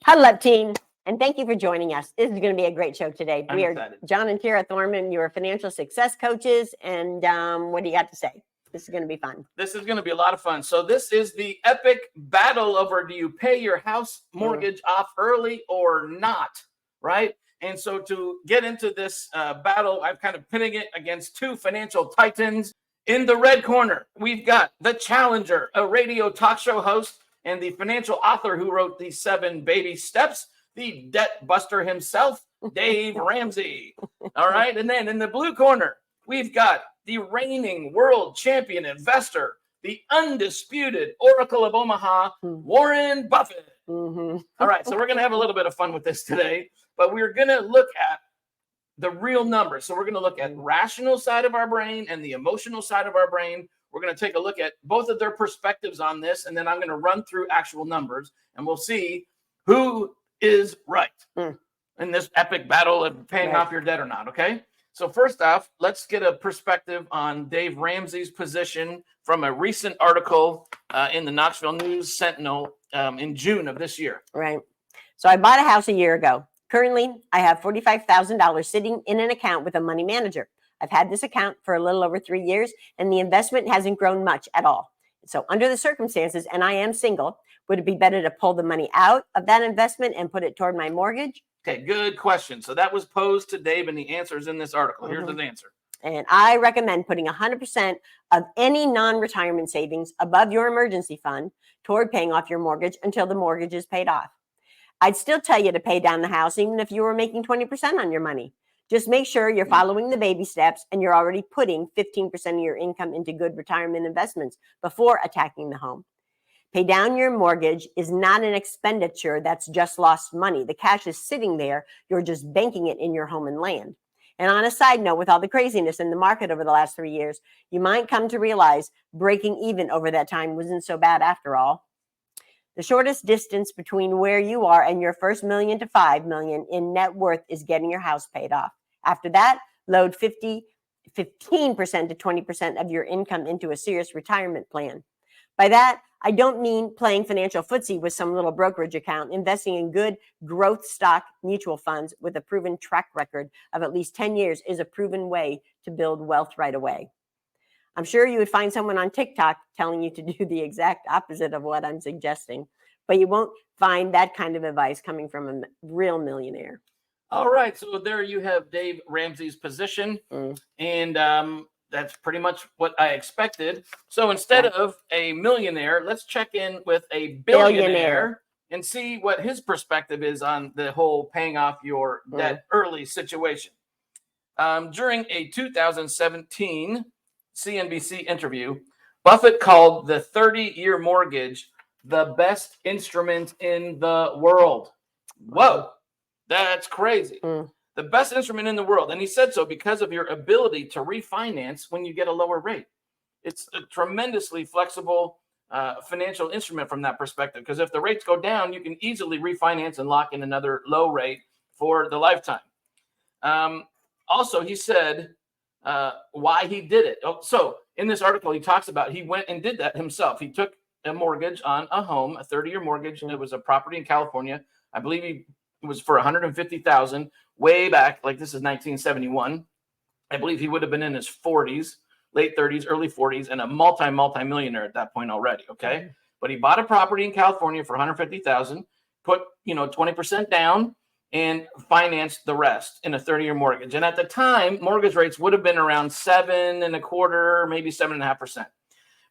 Huddle up, team, and thank you for joining us. This is going to be a great show today. I'm excited. John and Tara Thorman, your financial success coaches, and what do you got to say? This is going to be fun. This is going to be a lot of fun. So this is the epic battle over do you pay your house mortgage off early or not, right? And so to get into this battle, I'm kind of pitting it against two financial titans. In the red corner, we've got the challenger, a radio talk show host, and the financial author who wrote the 7 Baby Steps, the debt buster himself, Dave Ramsey. All right. And then in the blue corner, we've got the reigning world champion investor, the undisputed Oracle of Omaha, Warren Buffett. Mm-hmm. All right. So we're going to have a little bit of fun with this today, but we're going to look at the real numbers. So we're going to look at rational side of our brain and the emotional side of our brain. We're going to take a look at both of their perspectives on this, and then I'm going to run through actual numbers, and we'll see who is right in this epic battle of paying off your debt or not, okay? So first off, let's get a perspective on Dave Ramsey's position from a recent article in the Knoxville News Sentinel in June of this year. Right. So I bought a house a year ago. Currently, I have $45,000 sitting in an account with a money manager. I've had this account for a little over 3 years, and the investment hasn't grown much at all. So under the circumstances, and I am single, would it be better to pull the money out of that investment and put it toward my mortgage? Okay, good question. So that was posed to Dave, and the answer is in this article. Here's his answer. And I recommend putting 100% of any non-retirement savings above your emergency fund toward paying off your mortgage until the mortgage is paid off. I'd still tell you to pay down the house even if you were making 20% on your money. Just make sure you're following the baby steps and you're already putting 15% of your income into good retirement investments before attacking the home. Pay down your mortgage is not an expenditure that's just lost money. The cash is sitting there. You're just banking it in your home and land. And on a side note, with all the craziness in the market over the last 3 years, you might come to realize breaking even over that time wasn't so bad after all. The shortest distance between where you are and your first $1 million to $5 million in net worth is getting your house paid off. After that, load 15% to 20% of your income into a serious retirement plan. By that, I don't mean playing financial footsie with some little brokerage account. Investing in good growth stock mutual funds with a proven track record of at least 10 years is a proven way to build wealth right away. I'm sure you would find someone on TikTok telling you to do the exact opposite of what I'm suggesting, but you won't find that kind of advice coming from a real millionaire. All right, so there you have Dave Ramsey's position, and that's pretty much what I expected. So instead of a millionaire, let's check in with a billionaire and see what his perspective is on the whole paying off your debt early situation. During a 2017 CNBC interview, Buffett called the 30-year mortgage the best instrument in the world. Whoa. That's crazy. The best instrument in the world. And he said so because of your ability to refinance when you get a lower rate. It's a tremendously flexible financial instrument from that perspective, because if the rates go down, you can easily refinance and lock in another low rate for the lifetime. Also, he said why he did it. So in this article, he talks about he went and did that himself. He took a mortgage on a home, a 30-year mortgage. It was a property in California. I believe it was for $150,000 way back. Like, this is 1971. I believe he would have been in his 40s, late 30s, early 40s, and a multi-millionaire at that point already. Okay. But he bought a property in California for $150,000, put, 20% down and financed the rest in a 30-year mortgage. And at the time, mortgage rates would have been around 7.25%, maybe 7.5%.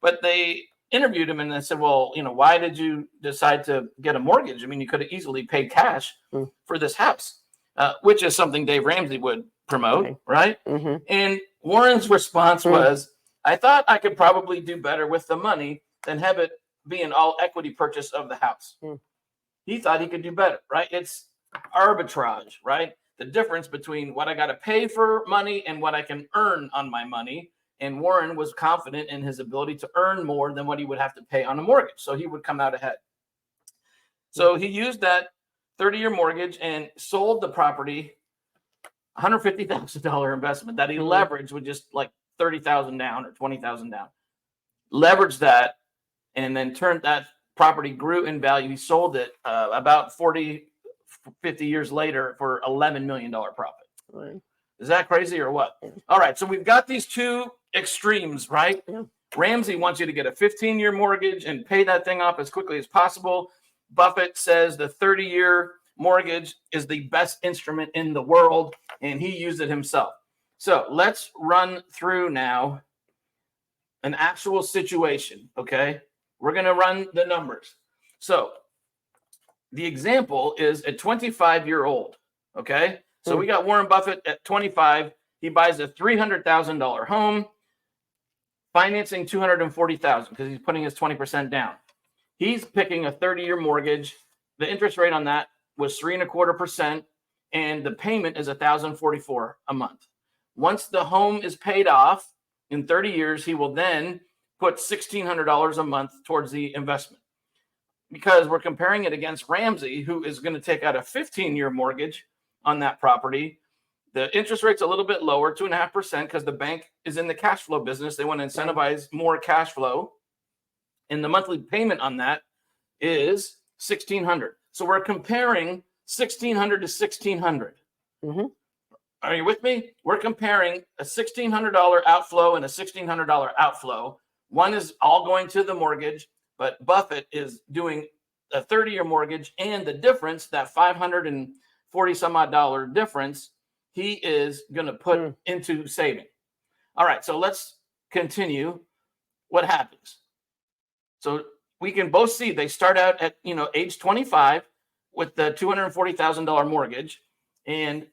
But they interviewed him and they said, well, why did you decide to get a mortgage? I mean, you could have easily paid cash for this house, which is something Dave Ramsey would promote, right? And Warren's response was, I thought I could probably do better with the money than have it be an all equity purchase of the house. He thought he could do better, right? It's arbitrage, right? The difference between what I got to pay for money and what I can earn on my money. And Warren was confident in his ability to earn more than what he would have to pay on a mortgage. So he would come out ahead. So he used that 30-year mortgage and sold the property, $150,000 investment that he leveraged with just like $30,000 down or $20,000 down. Leveraged that and then turned that property grew in value. He sold it about 40, 50 years later for $11 million profit. Right. Is that crazy or what? Yeah. All right. So we've got these two extremes, right? Yeah. Ramsey wants you to get a 15-year mortgage and pay that thing off as quickly as possible. Buffett says the 30-year mortgage is the best instrument in the world, and he used it himself. So let's run through now an actual situation, okay? We're going to run the numbers. So the example is a 25-year-old, okay? So we got Warren Buffett at 25. He buys a $300,000 home, financing $240,000 because he's putting his 20% down. He's picking a 30-year mortgage. The interest rate on that was 3.25%, and the payment is $1,044 a month. Once the home is paid off in 30 years, he will then put $1,600 a month towards the investment. Because we're comparing it against Ramsey, who is going to take out a 15-year mortgage on that property. The interest rate's a little bit lower, 2.5%, because the bank is in the cash flow business. They want to incentivize more cash flow. And the monthly payment on that is $1,600. So we're comparing $1,600 to $1,600. Mm-hmm. Are you with me? We're comparing a $1,600 outflow and a $1,600 outflow. One is all going to the mortgage, but Buffett is doing a 30-year mortgage, and the difference, that $540 some odd difference, he is going to put into saving. All right, so let's continue. What happens? So we can both see they start out at age 25 with the $240,000 mortgage, and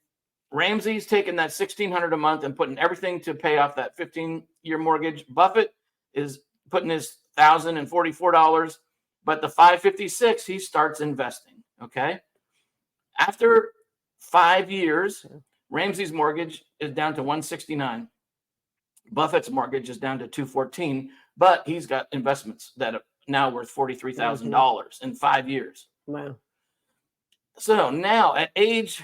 Ramsey's taking that $1,600 a month and putting everything to pay off that 15-year mortgage. Buffett is putting his $1,044, but the $556 he starts investing. Okay, after 5 years, Ramsey's mortgage is down to $169. Buffett's mortgage is down to $214, but he's got investments that are now worth $43,000 in 5 years. Wow. So now at age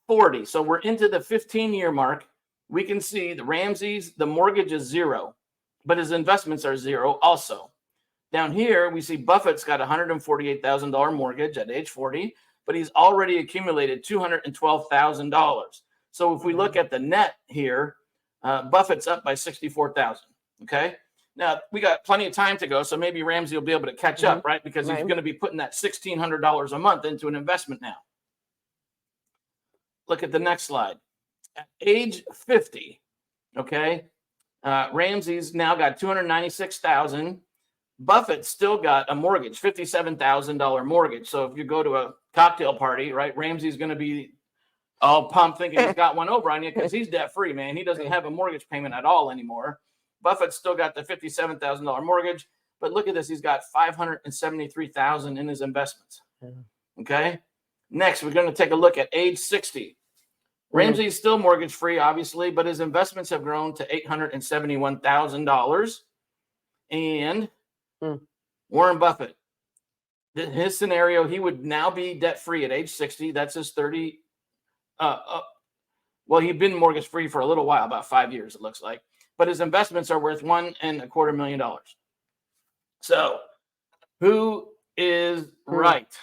40, so we're into the 15-year mark, we can see the Ramsey's, the mortgage is zero, but his investments are zero also. Down here, we see Buffett's got a $148,000 mortgage at age 40, but he's already accumulated $212,000. So if we look at the net here, Buffett's up by $64,000. Okay. Now we got plenty of time to go, so maybe Ramsey will be able to catch up, right? Because he's going to be putting that $1,600 a month into an investment now. Look at the next slide. At age 50, okay, Ramsey's now got $296,000. Buffett still got a mortgage, $57,000 mortgage. So if you go to a cocktail party, right, Ramsey's going to be all pumped thinking he's got one over on you because he's debt free, man. He doesn't have a mortgage payment at all anymore. Buffett's still got the $57,000 mortgage, but look at this. He's got $573,000 in his investments. Okay. Next, we're going to take a look at age 60. Ramsey's still mortgage free, obviously, but his investments have grown to $871,000. And Warren Buffett, his scenario, he would now be debt free at age 60. That's his 30. Well, he'd been mortgage free for a little while, about 5 years, it looks like. But his investments are worth $1.25 million. So who is right?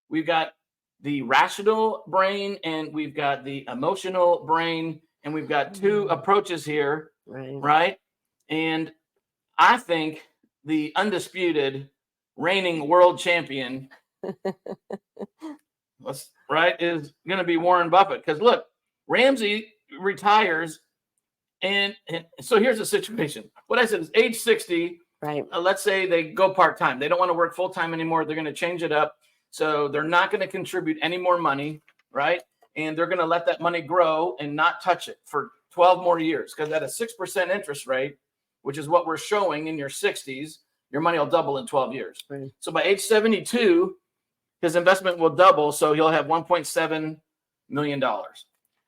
We've got the rational brain and we've got the emotional brain, and we've got two approaches here, right? And I think the undisputed reigning world champion is going to be Warren Buffett. Because look, Ramsey retires, and so here's the situation. What I said is age 60, right? Let's say they go part-time. They don't want to work full-time anymore. They're going to change it up. So they're not going to contribute any more money, right? And they're going to let that money grow and not touch it for 12 more years. Because at a 6% interest rate, which is what we're showing in your 60s, your money will double in 12 years. Right. So by age 72, his investment will double. So he'll have $1.7 million.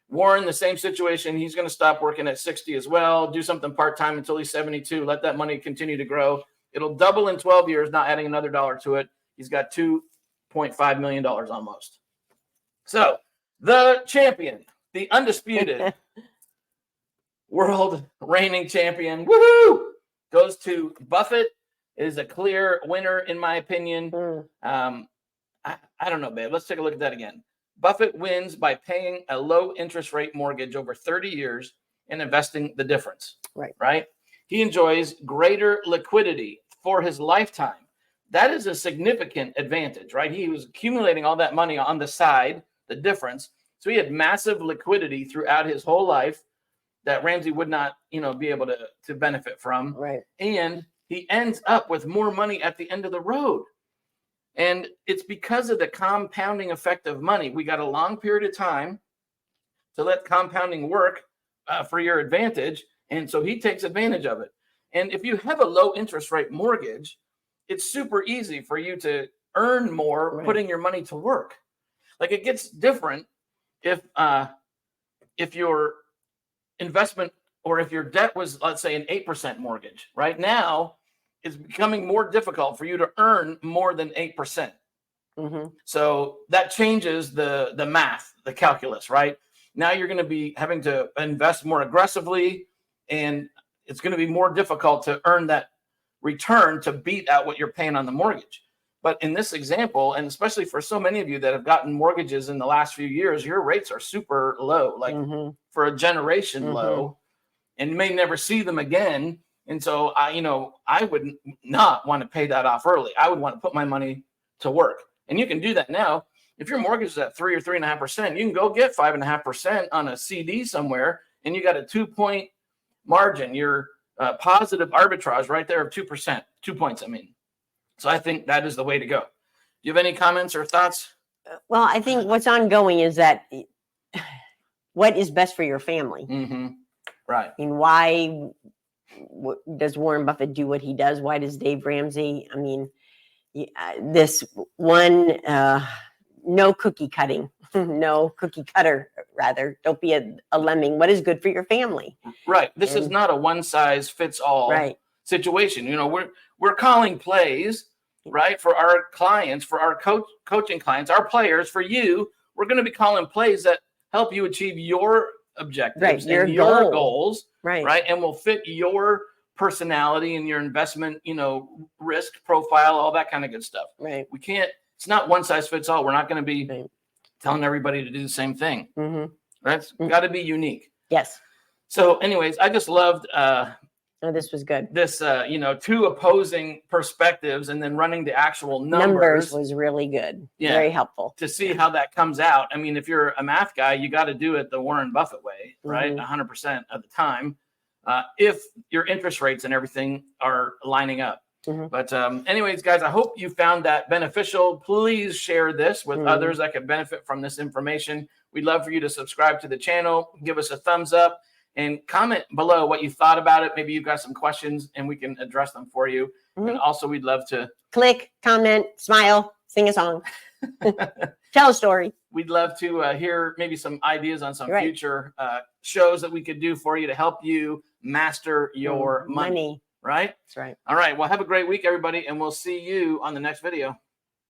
Warren, the same situation. He's going to stop working at 60 as well, do something part-time until he's 72, let that money continue to grow. It'll double in 12 years, not adding another dollar to it. He's got $2.5 million almost. So the champion, the undisputed world reigning champion, woohoo, goes to Buffett is a clear winner, in my opinion. Mm. I don't know, babe. Let's take a look at that again. Buffett wins by paying a low interest rate mortgage over 30 years and investing the difference. Right. Right. He enjoys greater liquidity for his lifetime. That is a significant advantage, right? He was accumulating all that money on the side, the difference. So he had massive liquidity throughout his whole life that Ramsey would not, be able to benefit from. Right. And he ends up with more money at the end of the road. And it's because of the compounding effect of money. We got a long period of time to let compounding work for your advantage. And so he takes advantage of it. And if you have a low interest rate mortgage, it's super easy for you to earn more putting your money to work. Like, it gets different if your investment, or if your debt was, let's say, an 8% mortgage. Right now, it's becoming more difficult for you to earn more than 8%. Mm-hmm. So that changes the math, the calculus, right? Now you're going to be having to invest more aggressively, and it's going to be more difficult to earn that return to beat out what you're paying on the mortgage. But in this example, and especially for so many of you that have gotten mortgages in the last few years, your rates are super low, like for a generation low, and you may never see them again. And so I would not want to pay that off early. I would want to put my money to work. And you can do that now. If your mortgage is at 3 or 3.5%, you can go get 5.5% on a CD somewhere, and you got a 2-point margin. Your positive arbitrage right there of 2%, 2 points. I mean, so I think that is the way to go. Do you have any comments or thoughts? Well, I think what's ongoing is that what is best for your family. Right. I mean, why does Warren Buffett do what he does? Why does Dave Ramsey? I mean, this one, no cookie cutting, no cookie cutter, rather. Don't be a lemming. What is good for your family? Right. This is not a one size fits all situation. We're calling plays, right, for our clients, for our coaching clients, our players, for you. We're going to be calling plays that help you achieve your objectives and your goals, right? And will fit your personality and your investment, risk profile, all that kind of good stuff. Right. We can't, it's not one size fits all. We're not going to be telling everybody to do the same thing. Right? It's got to be unique. Yes. So anyways, I just loved, this was good. This, two opposing perspectives, and then running the actual numbers was really good. Yeah, very helpful to see how that comes out. I mean, if you're a math guy, you got to do it the Warren Buffett way, right? 100% of the time, if your interest rates and everything are lining up. But anyways, guys, I hope you found that beneficial. Please share this with others that could benefit from this information. We'd love for you to subscribe to the channel, give us a thumbs up, and comment below what you thought about it. Maybe you've got some questions and we can address them for you. And also, we'd love to click, comment, smile, sing a song, tell a story. We'd love to hear maybe some ideas on some future shows that we could do for you to help you master your money. Right? That's right. All right. Well, have a great week, everybody, and we'll see you on the next video.